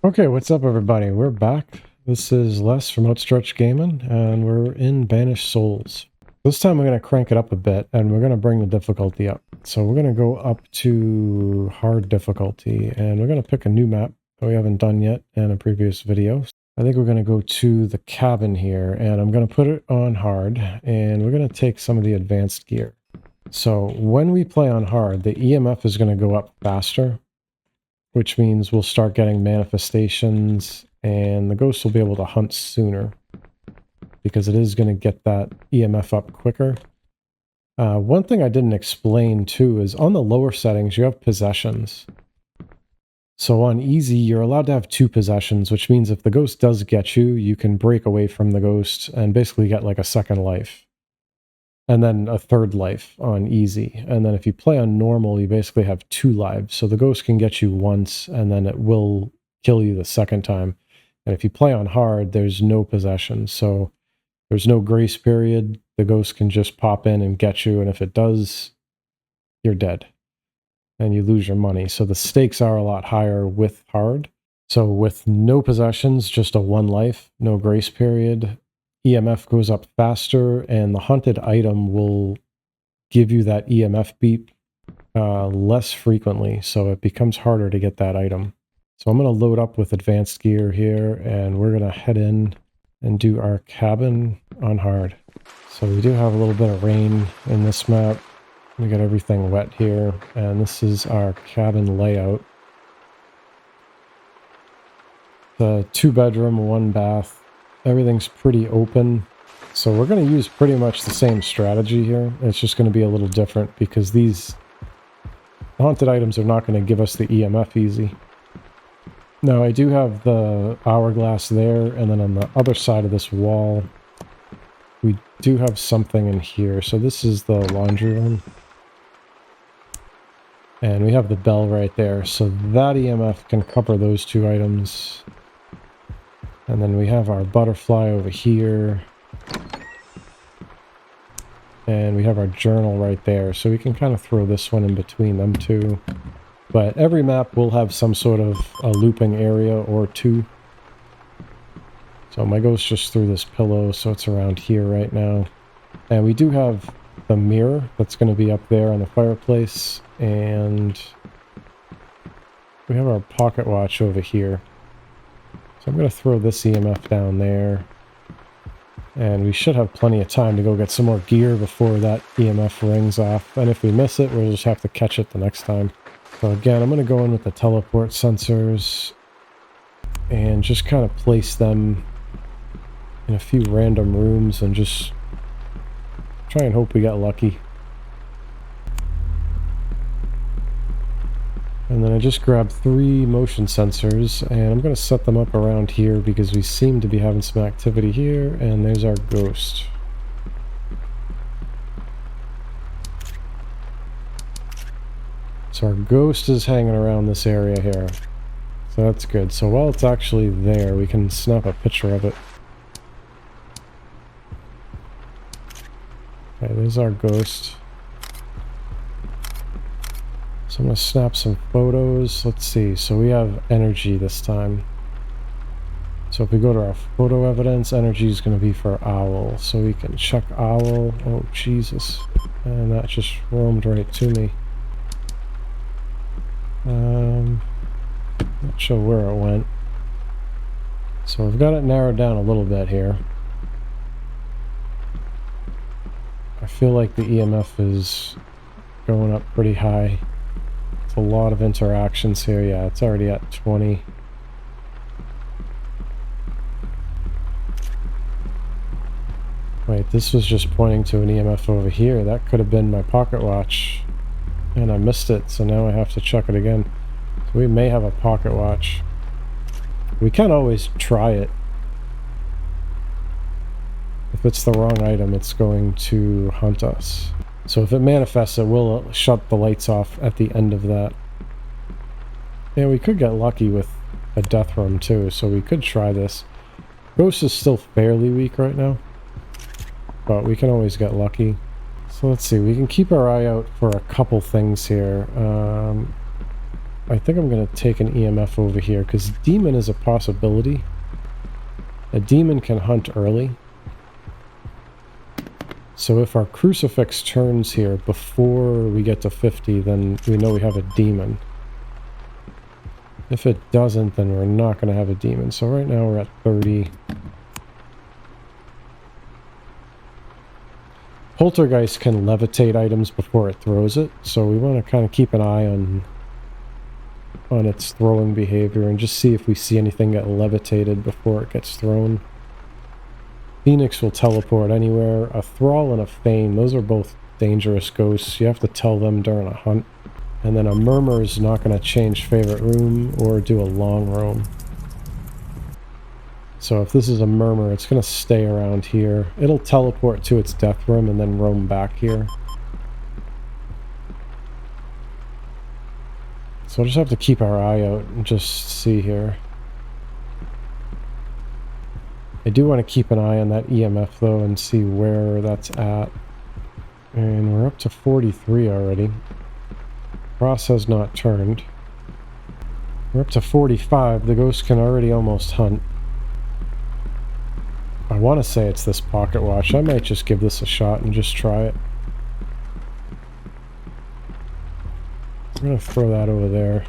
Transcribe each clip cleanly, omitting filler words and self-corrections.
Okay, what's up everybody? We're back. This is Les from Outstretched Gaming, and we're in Banished Souls. This time we're going to crank it up a bit, and we're going to bring the difficulty up. So we're going to go up to hard difficulty, and we're going to pick a new map that we haven't done yet in a previous video. I think we're going to go to the cabin here, and I'm going to put it on hard, and we're going to take some of the advanced gear. So when we play on hard, the EMF is going to go up faster, which means we'll start getting manifestations and the ghost will be able to hunt sooner because it is going to get that EMF up quicker. One thing I didn't explain too is on the lower settings you have possessions. So on easy you're allowed to have 2 possessions, which means if the ghost does get you, you can break away from the ghost and basically get like a second life. And then a 3rd life on easy. And then if you play on normal, you basically have 2 lives. So the ghost can get you once, and then it will kill you the 2nd time. And if you play on hard, there's no possession. So there's no grace period. The ghost can just pop in and get you. And if it does, you're dead. And you lose your money. So the stakes are a lot higher with hard. So with no possessions, just a 1 life, no grace period, EMF goes up faster, and the hunted item will give you that EMF beep less frequently, so it becomes harder to get that item. So I'm going to load up with advanced gear here, and we're going to head in and do our cabin on hard. So we do have a little bit of rain in this map. We got everything wet here, and this is our cabin layout. The 2-bedroom, 1 bath. Everything's pretty open, so we're going to use pretty much the same strategy here. It's just going to be a little different because these haunted items are not going to give us the EMF easy. Now I do have the hourglass there, and then on the other side of this wall we do have something in here. So this is the laundry room, and we have the bell right there, so that EMF can cover those 2 items. And then we have our butterfly over here. And we have our journal right there. So we can kind of throw this one in between them two. But every map will have some sort of a looping area or 2. So my ghost just threw this pillow, so it's around here right now. And we do have the mirror that's going to be up there on the fireplace. And we have our pocket watch over here. So I'm going to throw this EMF down there, and we should have plenty of time to go get some more gear before that EMF rings off, and if we miss it, we'll just have to catch it the next time. So again, I'm going to go in with the teleport sensors and just kind of place them in a few random rooms and just try and hope we get lucky. And then I just grabbed 3 motion sensors, and I'm going to set them up around here because we seem to be having some activity here, and there's our ghost. So our ghost is hanging around this area here. So that's good. So while it's actually there, we can snap a picture of it. Okay, there's our ghost. So I'm going to snap some photos. Let's see. So we have energy this time. So if we go to our photo evidence, energy is going to be for owl. So we can check owl. Oh, Jesus. And that just roamed right to me. Not sure where it went. So we've got it narrowed down a little bit here. I feel like the EMF is going up pretty high. A lot of interactions here. Yeah, it's already at 20. Wait, this was just pointing to an EMF over here. That could have been my pocket watch, and I missed it, so now I have to check it again. So we may have a pocket watch. We can always try it. If it's the wrong item, it's going to hunt us. So if it manifests, it will shut the lights off at the end of that. And we could get lucky with a death room too, so we could try this. Ghost is still fairly weak right now, but we can always get lucky. So let's see, we can keep our eye out for a couple things here. I think I'm going to take an EMF over here, because demon is a possibility. A demon can hunt early. So if our crucifix turns here before we get to 50, then we know we have a demon. If it doesn't, then we're not going to have a demon. So right now we're at 30. Poltergeist can levitate items before it throws it, so we want to kind of keep an eye on its throwing behavior and just see if we see anything get levitated before it gets thrown. Phoenix will teleport anywhere. A Thrall and a Feign, those are both dangerous ghosts. You have to tell them during a hunt. And then a Murmur is not going to change favorite room or do a long roam. So if this is a Murmur, it's going to stay around here. It'll teleport to its death room and then roam back here. So we'll just have to keep our eye out and just see here. I do want to keep an eye on that EMF though and see where that's at. And we're up to 43 already. Cross has not turned. We're up to 45. The ghost can already almost hunt. I want to say it's this pocket watch. I might just give this a shot and just try it. I'm going to throw that over there.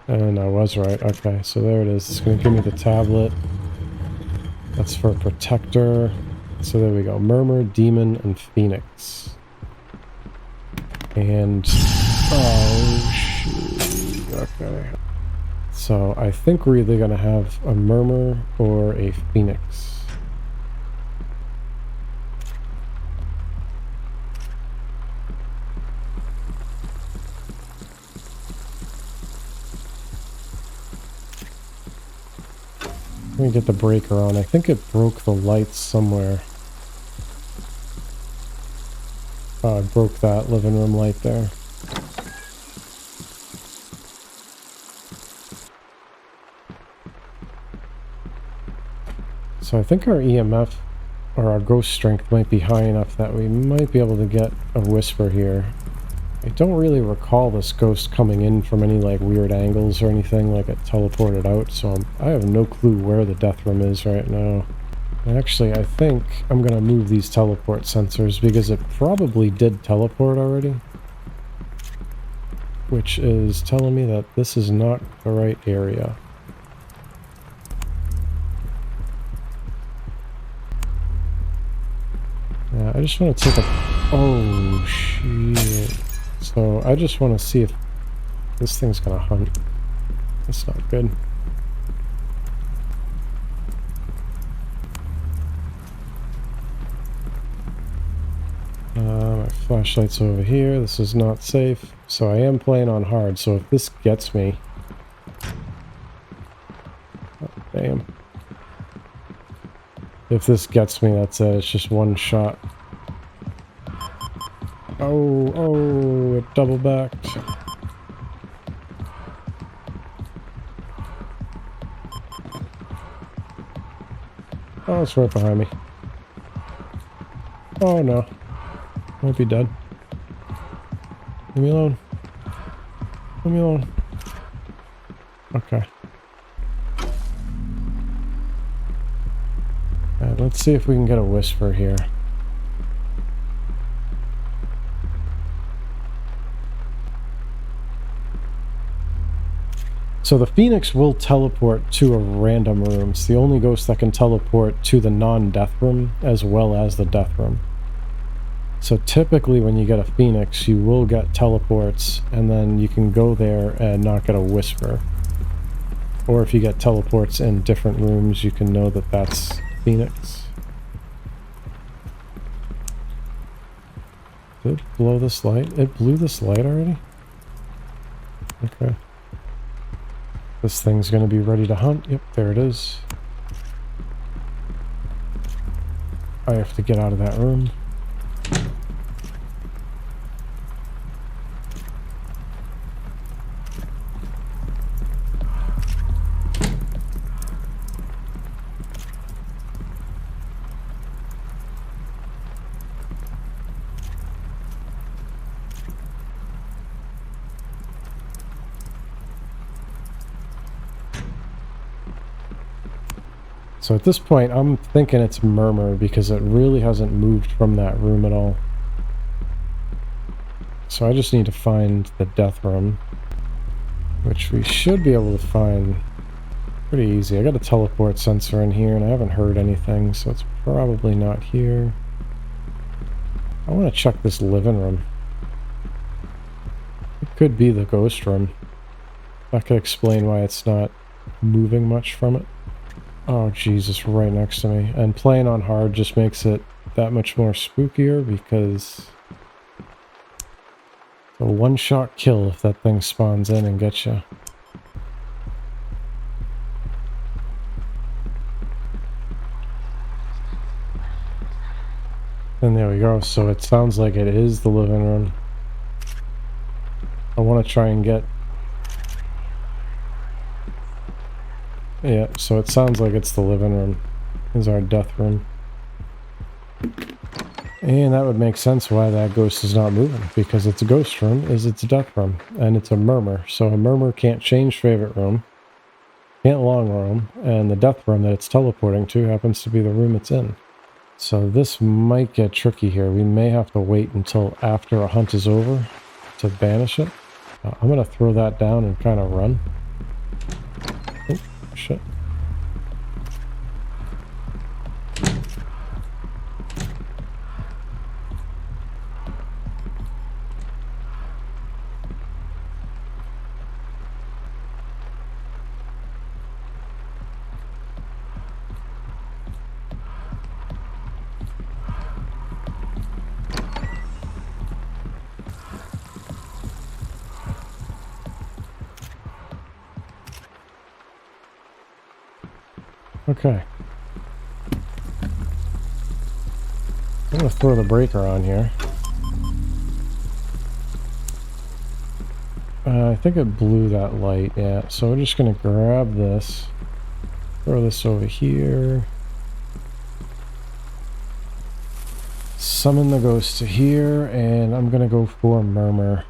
And I was right. Okay, so there it is. It's going to give me the tablet. That's for Protector. So there we go. Murmur, Demon, and Phoenix. And... oh, shoot. Okay. So I think we're either going to have a Murmur or a Phoenix. Let me get the breaker on. I think it broke the lights somewhere. Oh, it broke that living room light there. So I think our EMF, or our ghost strength, might be high enough that we might be able to get a whisper here. I don't really recall this ghost coming in from any like weird angles or anything, like it teleported out, so I have no clue where the death room is right now. Actually, I think I'm going to move these teleport sensors because it probably did teleport already. Which is telling me that this is not the right area. Yeah, I just want to take a... oh, shit. So I just want to see if this thing's going to hunt. That's not good. My flashlight's over here. This is not safe. So I am playing on hard. So if this gets me... oh, damn. If this gets me, that's it. It's just one shot. Oh, it double backed. Oh, it's right behind me. Oh no. Might be dead. Leave me alone. Leave me alone. Okay. Alright, let's see if we can get a whisper here. So the Phoenix will teleport to a random room. It's the only ghost that can teleport to the non-death room as well as the death room. So typically when you get a Phoenix, you will get teleports, and then you can go there and not get a whisper. Or if you get teleports in different rooms, you can know that that's Phoenix. Did it blow this light? It blew this light already? Okay. This thing's going to be ready to hunt. Yep, there it is. I have to get out of that room. So at this point, I'm thinking it's Murmur because it really hasn't moved from that room at all. So I just need to find the death room, which we should be able to find pretty easy. I got a teleport sensor in here and I haven't heard anything, so it's probably not here. I want to check this living room. It could be the ghost room. That could explain why it's not moving much from it. Oh Jesus, right next to me. And playing on hard just makes it that much more spookier because a one-shot kill if that thing spawns in and gets you. And there we go. So it sounds like it is the living room. I want to try and get... Yeah, so it sounds like it's the living room. This is our death room. And that would make sense why that ghost is not moving, because its ghost room is its death room, and it's a murmur. So a murmur can't change favorite room, can't long roam, and the death room that it's teleporting to happens to be the room it's in. So this might get tricky here. We may have to wait until after a hunt is over to banish it. I'm going to throw that down and kind of run. Oh, shit. Okay. I'm going to throw the breaker on here. I think it blew that light, yeah. So we're just going to grab this, throw this over here, summon the ghost to here, and I'm going to go for Murmur.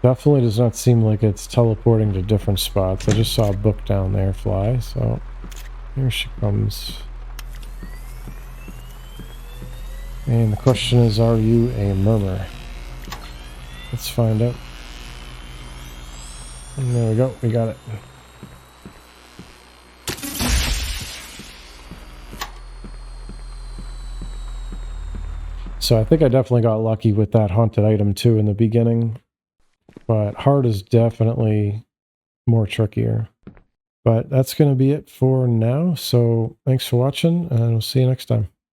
Definitely does not seem like it's teleporting to different spots. I just saw a book down there fly, so here she comes. And the question is, are you a Murmur? Let's find out. And there we go, we got it. So I think I definitely got lucky with that haunted item too in the beginning. But hard is definitely more trickier. But that's going to be it for now. So thanks for watching, and we'll see you next time.